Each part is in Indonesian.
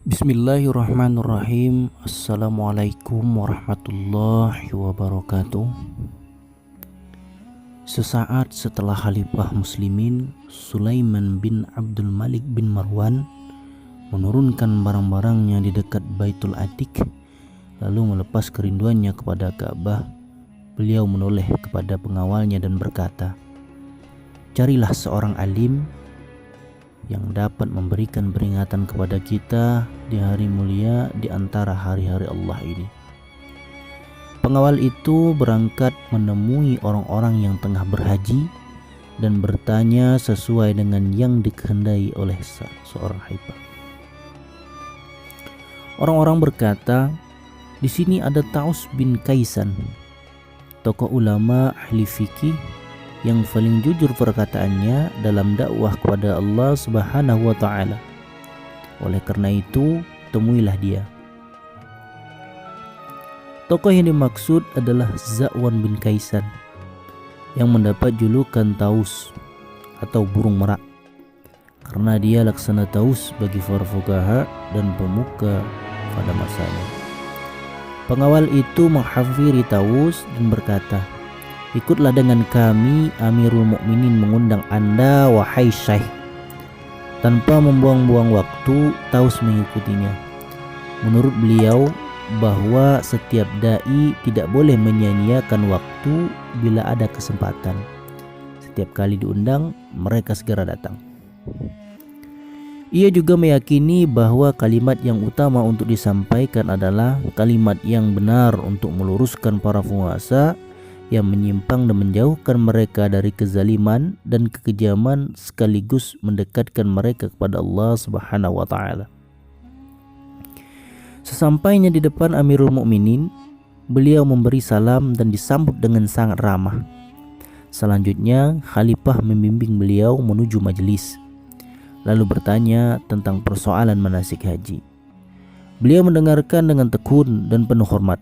Bismillahirrahmanirrahim. Assalamualaikum warahmatullahi wabarakatuh. Sesaat setelah Khalifah Muslimin Sulaiman bin Abdul Malik bin Marwan menurunkan barang-barangnya di dekat Baitul Atiq, lalu melepas kerinduannya kepada Ka'bah, beliau menoleh kepada pengawalnya dan berkata, "Carilah seorang alim yang dapat memberikan peringatan kepada kita di hari mulia di antara hari-hari Allah ini." Pengawal itu berangkat menemui orang-orang yang tengah berhaji dan bertanya sesuai dengan yang dikehendaki oleh seorang khalifah. Orang-orang berkata, "Di sini ada Taus bin Kaisan, tokoh ulama ahli fikih yang paling jujur perkataannya dalam dakwah kepada Allah Subhanahu wa taala. Oleh karena itu, temuilah dia." Tokoh yang dimaksud adalah Zakwan bin Kaisan yang mendapat julukan Taus atau burung merak karena dia laksana Taus bagi para fuqaha dan pemuka pada masanya. Pengawal itu menghafiri Taus dan berkata, "Ikutlah dengan kami, Amirul Mukminin mengundang Anda, wahai Syekh." Tanpa membuang-buang waktu, Taus mengikutinya. Menurut beliau bahwa setiap dai tidak boleh menyia-nyiakan waktu bila ada kesempatan. Setiap kali diundang, mereka segera datang. Ia juga meyakini bahwa kalimat yang utama untuk disampaikan adalah kalimat yang benar untuk meluruskan para penguasa yang menyimpang dan menjauhkan mereka dari kezaliman dan kekejaman sekaligus mendekatkan mereka kepada Allah Subhanahu wa taala. Sesampainya di depan Amirul Mukminin, beliau memberi salam dan disambut dengan sangat ramah. Selanjutnya, Khalifah membimbing beliau menuju majelis, lalu bertanya tentang persoalan manasik haji. Beliau mendengarkan dengan tekun dan penuh hormat.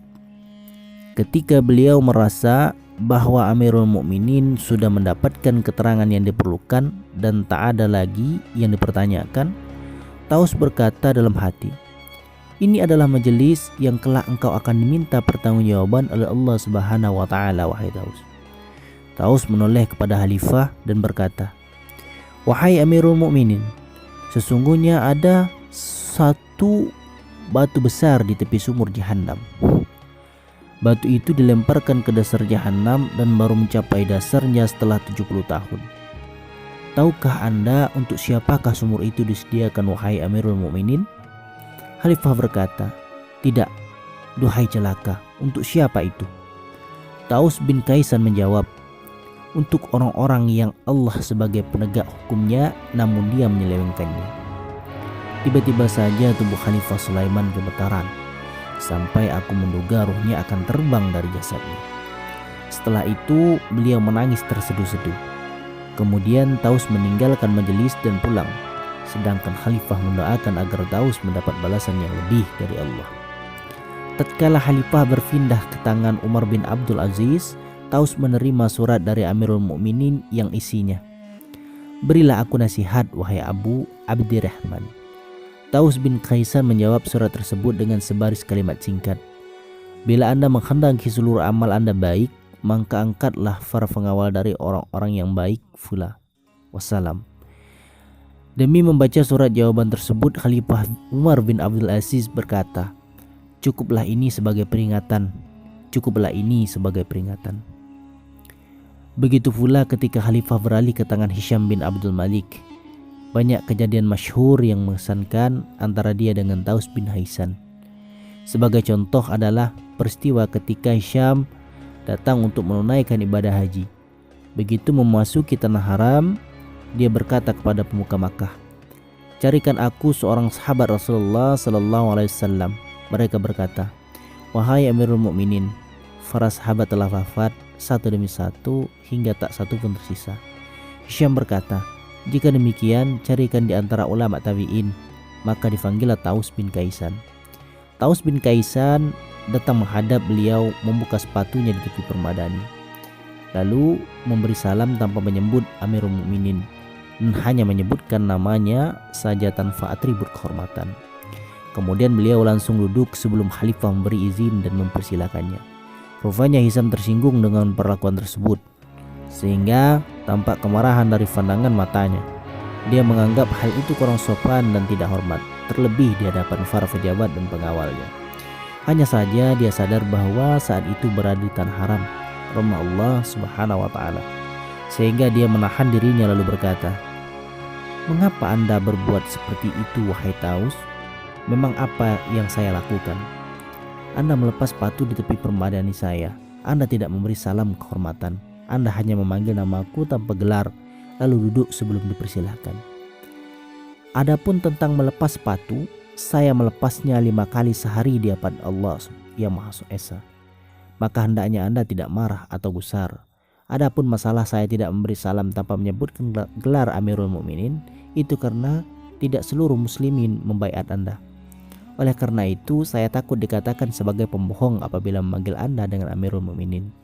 Ketika beliau merasa bahwa Amirul Mukminin sudah mendapatkan keterangan yang diperlukan dan tak ada lagi yang dipertanyakan, Taus berkata dalam hati, "Ini adalah majelis yang kelak engkau akan diminta pertanggungjawaban oleh Allah Subhanahu wa taala, wahai Taus." Taus menoleh kepada Khalifah dan berkata, "Wahai Amirul Mukminin, sesungguhnya ada satu batu besar di tepi sumur Jahannam. Batu itu dilemparkan ke dasar Jahannam dan baru mencapai dasarnya setelah 70 tahun. Tahukah Anda untuk siapakah sumur itu disediakan, wahai Amirul Mukminin?" Khalifah berkata, "Tidak, duhai celaka, untuk siapa itu?" Taus bin Kaisan menjawab, "Untuk orang-orang yang Allah sebagai penegak hukumnya namun dia menyelewengkannya." Tiba-tiba saja tubuh Khalifah Sulaiman gemetaran, sampai aku menduga ruhnya akan terbang dari jasadnya. Setelah itu beliau menangis terseduh-seduh. Kemudian Taus meninggalkan majelis dan pulang, sedangkan Khalifah mendoakan agar Taus mendapat balasan yang lebih dari Allah. Tatkala Khalifah berpindah ke tangan Umar bin Abdul Aziz, Taus menerima surat dari Amirul Mukminin yang isinya, "Berilah aku nasihat, wahai Abu Abdirrahman." Taus bin Kaisan menjawab surat tersebut dengan sebaris kalimat singkat, "Bila Anda menghendaki seluruh amal Anda baik, maka angkatlah para pengawal dari orang-orang yang baik pula. Wassalam." Demi membaca surat jawaban tersebut, Khalifah Umar bin Abdul Aziz berkata, Cukuplah ini sebagai peringatan. Begitu pula ketika Khalifah beralih ke tangan Hisham bin Abdul Malik. Banyak kejadian masyhur yang mengesankan antara dia dengan Taus bin Kaisan. Sebagai contoh adalah peristiwa ketika Hisham datang untuk menunaikan ibadah haji. Begitu memasuki tanah haram, dia berkata kepada pemuka Makkah, "Carikan aku seorang sahabat Rasulullah sallallahu alaihi wasallam." Mereka berkata, "Wahai Amirul Mukminin, para sahabat telah wafat satu demi satu hingga tak satu pun tersisa." Hisham berkata, "Jika demikian, carikan di antara ulama tabi'in." Maka dipanggillah Taus bin Kaisan. Taus bin Kaisan datang menghadap beliau, membuka sepatunya di tepi permadani, lalu memberi salam tanpa menyebut Amirul Mukminin, dan hanya menyebutkan namanya saja tanpa atribut kehormatan. Kemudian beliau langsung duduk sebelum khalifah memberi izin dan mempersilakannya. Rupanya Hisam tersinggung dengan perlakuan tersebut, sehingga tampak kemarahan dari pandangan matanya. Dia menganggap hal itu kurang sopan dan tidak hormat, terlebih di hadapan para pejabat dan pengawalnya. Hanya saja dia sadar bahwa saat itu berada di tanah haram, rumah Allah Subhanahu wa Ta'ala, sehingga dia menahan dirinya lalu berkata, "Mengapa Anda berbuat seperti itu, wahai Taus? Memang apa yang saya lakukan? Anda melepas sepatu di tepi permadani saya. Anda tidak memberi salam kehormatan. Anda hanya memanggil namaku tanpa gelar, lalu duduk sebelum dipersilahkan. Adapun tentang melepas sepatu, saya melepasnya 5 kali sehari di hadapan Allah yang Maha Esa. Maka hendaknya Anda tidak marah atau gusar. Adapun masalah saya tidak memberi salam tanpa menyebutkan gelar Amirul Mukminin, itu karena tidak seluruh muslimin membaiat Anda. Oleh karena itu, saya takut dikatakan sebagai pembohong apabila memanggil Anda dengan Amirul Mukminin.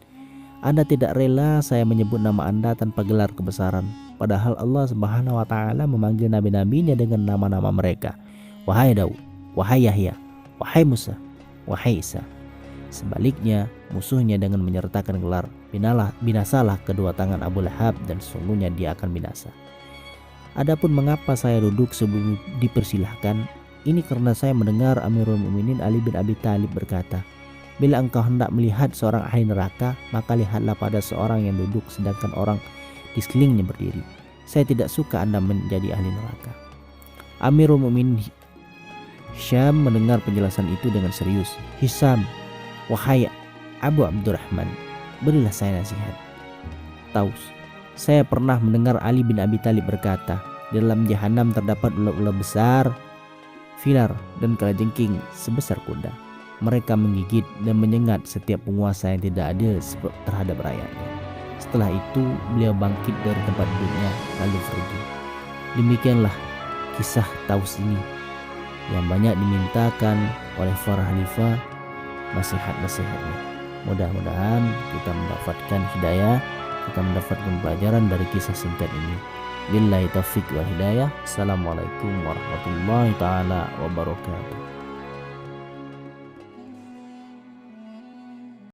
Anda tidak rela saya menyebut nama Anda tanpa gelar kebesaran, padahal Allah Subhanahu wa Ta'ala memanggil nabi-nabinya dengan nama-nama mereka. Wahai Daud, wahai Yahya, wahai Musa, wahai Isa. Sebaliknya, musuhnya dengan menyertakan gelar, binasalah kedua tangan Abu Lahab dan sesungguhnya dia akan binasa. Adapun mengapa saya duduk sebelum dipersilahkan, ini karena saya mendengar Amirul Mukminin Ali bin Abi Thalib berkata, "Bila engkau hendak melihat seorang ahli neraka, maka lihatlah pada seorang yang duduk sedangkan orang di sekelilingnya berdiri. Saya tidak suka Anda menjadi ahli neraka." Amirul Mukminin Hisham mendengar penjelasan itu dengan serius. "Hisham, wahai Abu Abdurrahman, berilah saya nasihat. Taus, saya pernah mendengar Ali bin Abi Thalib berkata, di dalam jahanam terdapat ular-ular besar, filar dan kalajengking sebesar kuda. Mereka menggigit dan menyengat setiap penguasa yang tidak adil terhadap rakyatnya. Setelah itu beliau bangkit dari tempat duduknya lalu pergi." Demikianlah kisah Taus ini yang banyak dimintakan oleh para khalifah nasihat-nasihatnya. Mudah-mudahan kita mendapatkan hidayah, kita mendapatkan pelajaran dari kisah singkat ini. Billahi taufiq wal hidayah. Assalamualaikum warahmatullahi taala wabarakatuh.